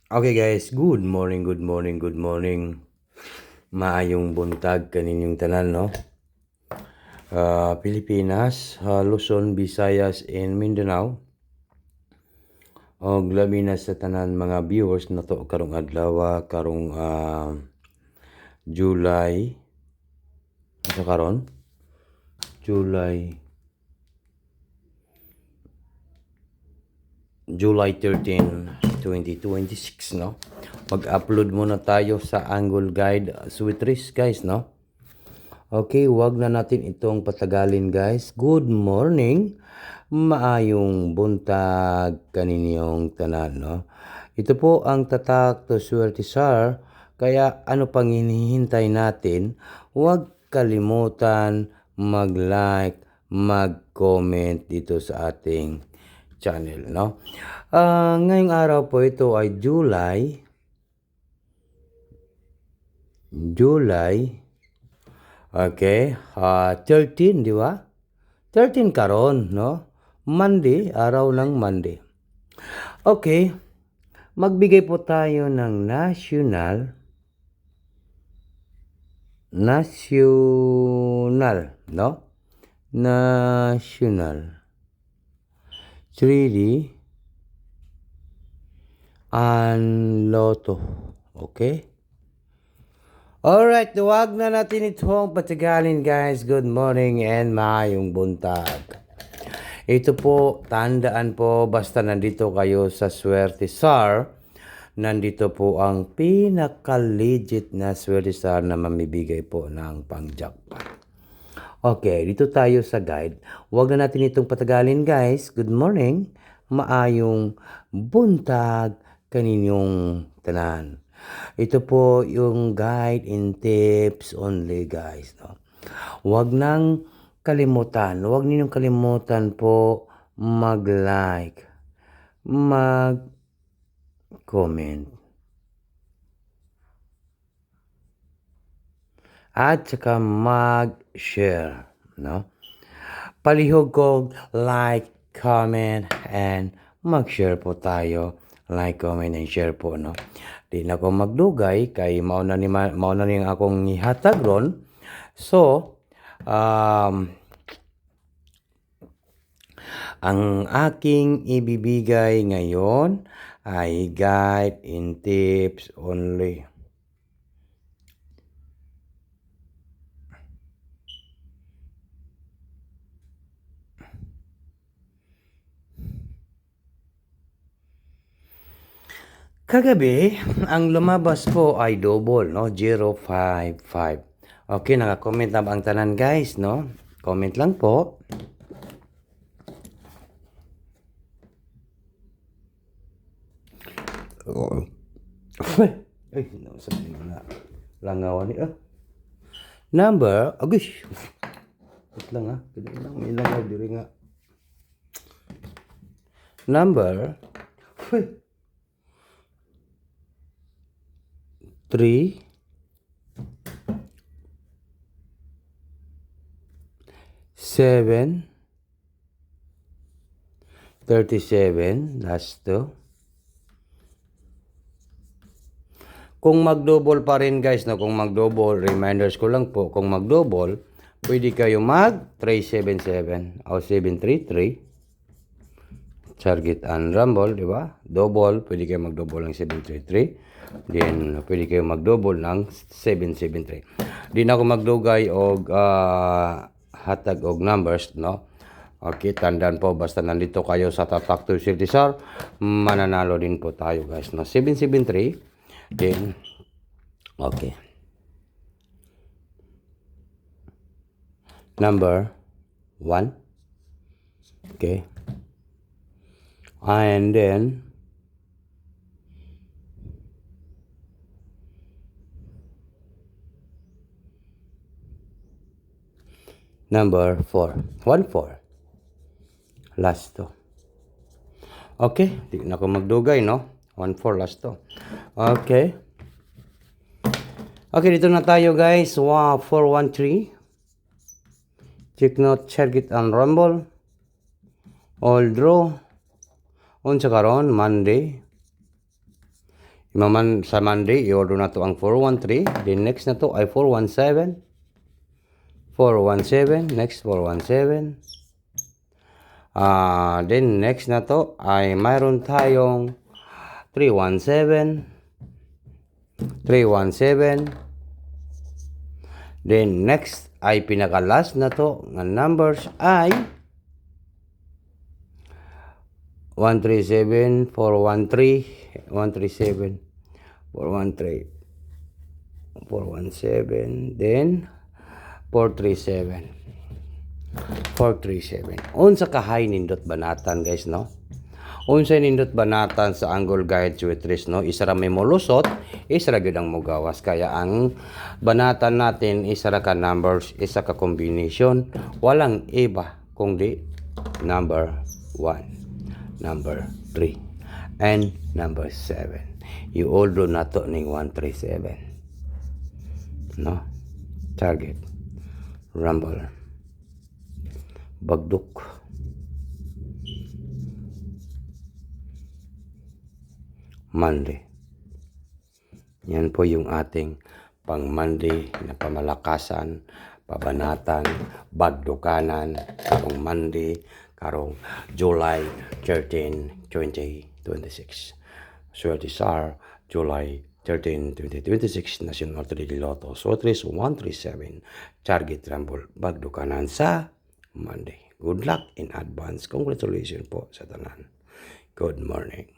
Okay guys, good morning, good morning, good morning. Maayong buntag kaninyong tanan, no? Pilipinas, Luzon, Visayas, and Mindanao. Og labi na sa tanan mga viewers na to karong adlaw, karong July. Ano karon? July 13, 2026, no? Mag-upload muna tayo sa Angle Guide Sweet Risk, guys, no? Okay, wag na natin itong patagalin, guys. Good morning. Maayong buntag kaninyong tanan, no? Ito po ang tatak to Swerte Sir. Kaya ano pang hinihintay natin? Huwag kalimutan mag-like, mag-comment dito sa ating channel, no? Ngayong araw po ito ay July, okay, 13, di ba? 13 karon, no? Monday, araw ng Monday. Okay, magbigay po tayo ng national, no? National 3D and Lotto. Okay? Alright, wag na natin itong patagalin, guys. Good morning and maayong buntag. Ito po, tandaan po, basta nandito kayo sa Swerte Star, nandito po ang pinaka-legit na Swerte Star na mamibigay po ng pang-jackpot. Okay, dito tayo sa guide. Huwag na natin itong patagalin, guys. Good morning, maayong buntag kaninyong tanan. Ito po yung guide and tips only, guys, no? Huwag ninyong kalimutan po mag-like, mag-comment, at saka mag-share, no? Palihog ko like, comment, and mag-share po tayo. Like, comment, and share po, no? Di na ko magdugay kay mauna ni akong ihatag ron. So, ang aking ibibigay ngayon ay guide and tips only. Kagabi, ang lumabas po ay double, no? 055. Okay, naka-comment na ba ang tanan, guys, no? Comment lang po. Ay, sabihin mo na. Langawan ni, Number, agush. Wait lang, Pwede lang, may langaw, diri nga. Number, 3, 7, 37, last 2. Kung mag-double pa rin, guys, kung mag-double, reminders ko lang po, kung mag-double, pwede kayo mag-377 o 733. Target and rumble, di ba? Double, pwede kayo mag-double ng 733. Then, pwede kayo mag-double ng 773. Di na ako magdugay og hatag og numbers, no? Okay, tandaan po, basta nandito kayo sa Tatak to Swerte Star, mananalo din po tayo, guys, no? 773. Then, okay. Number 1. Okay. And then, number 4. 1-4. Last 2. Okay, di na ako magdugay, no? 1-4 last 2. Okay. Okay, dito na tayo, guys. 4-1-3. Check note, Target and rumble. All draw. Unsa karon Monday. Sa Monday, i-order na to ang 413. Then next na to ay 417. 417. Next, 417. Then next na to ay mayroon tayong 317. 317. Then next ay pinaka-last na to nga numbers ay 137, 413, 137, 413, 417, then 437. 437. Unsa kahay nindot banatan guys, no? Unsa nindot banatan sa angle guide geometries, no? Isa ra may molusot, isa ra gyud ang mogawas. Kaya ang banatan natin isa ra ka numbers, isa ka combination, walang iba kundi number 1, number 3, and number 7. You all do na to ning 137. No? Target. Rumble. Bagduk. Monday. Yan po yung ating pang Monday na pamalakasan, pabanatan, bagdukanan, karong Monday, karong July 13, 2026. Swerte SAR, July 13, 2026, National 3D Lotto, Sotris 137, Target Rumble, bagdukanan sa Monday. Good luck in advance. Congratulations po sa tanan. Good morning.